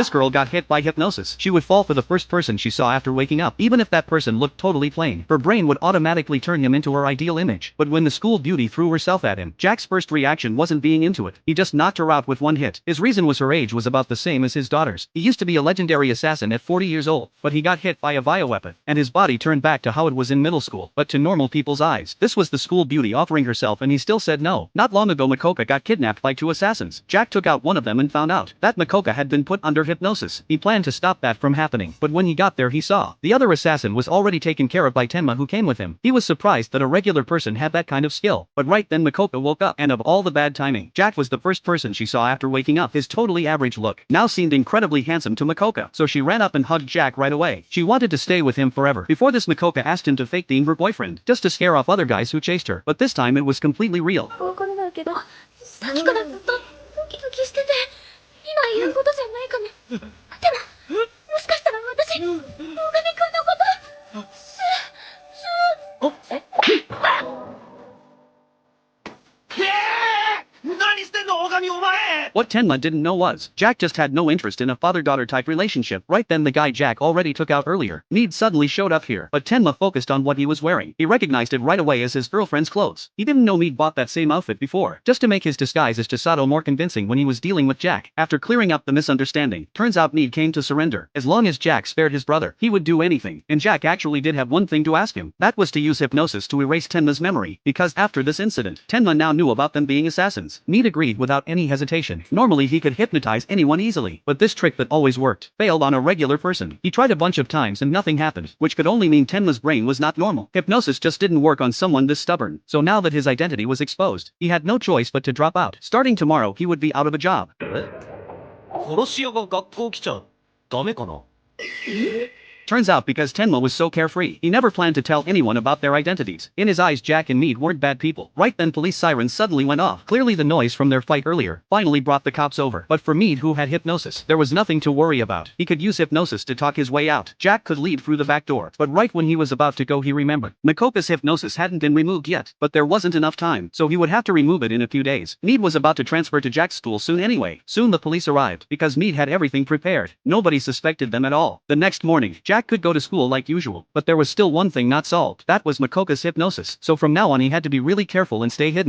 This girl got hit by hypnosis. She would fall for the first person she saw after waking up. Even if that person looked totally plain, her brain would automatically turn him into her ideal image. But when the school beauty threw herself at him, Jack's first reaction wasn't being into it. He just knocked her out with one hit. His reason was her age was about the same as his daughter's. He used to be a legendary assassin at 40 years old, but he got hit by a bioweapon, and his body turned back to how it was in middle school. But to normal people's eyes, this was the school beauty offering herself, and he still said no. Not long ago, Makoka got kidnapped by 2 assassins. Jack took out one of them and found out that Makoka had been put under hypnosis. He planned to stop that from happening, but when he got there he saw the other assassin was already taken care of by Tenma, who came with him. He was surprised that a regular person had that kind of skill, but right then Makoka woke up, and of all the bad timing, Jack was the first person she saw after waking up. His totally average look now seemed incredibly handsome to Makoka, so she ran up and hugged Jack right away. She wanted to stay with him forever. Before this, Makoka asked him to fake being her boyfriend, just to scare off other guys who chased her, but this time it was completely real. さっきからずっとドキドキしてて、今言うことじゃないかも。でも、もしかしたら私、大神くんのこと、What Tenma didn't know was, Jack just had no interest in a father-daughter type relationship. Right then the guy Jack already took out earlier, Mead, suddenly showed up here, but Tenma focused on what he was wearing. He recognized it right away as his girlfriend's clothes. He didn't know Mead bought that same outfit before, just to make his disguise as Chisato more convincing when he was dealing with Jack. After clearing up the misunderstanding, turns out Mead came to surrender. As long as Jack spared his brother, he would do anything, and Jack actually did have one thing to ask him. That was to use hypnosis to erase Tenma's memory, because after this incident, Tenma now knew about them being assassins. Mead agreed without any hesitation. Normally he could hypnotize anyone easily, but this trick that always worked failed on a regular person. He tried a bunch of times and nothing happened, which could only mean Tenma's brain was not normal. Hypnosis just didn't work on someone this stubborn, so now that his identity was exposed, he had no choice but to drop out. Starting tomorrow he would be out of a job. 殺し屋が学校来ちゃダメかな Turns out because Tenma was so carefree, he never planned to tell anyone about their identities. In his eyes, Jack and Mead weren't bad people. Right then police sirens suddenly went off. Clearly the noise from their fight earlier finally brought the cops over. But for Mead, who had hypnosis, there was nothing to worry about. He could use hypnosis to talk his way out. Jack could leave through the back door, but right when he was about to go he remembered Makoka's hypnosis hadn't been removed yet, but there wasn't enough time, so he would have to remove it in a few days. Mead was about to transfer to Jack's school soon anyway. Soon the police arrived, because Mead had everything prepared. Nobody suspected them at all. The next morning, Jack could go to school like usual, but there was still one thing not solved. That was Makoka's hypnosis, so from now on he had to be really careful and stay hidden.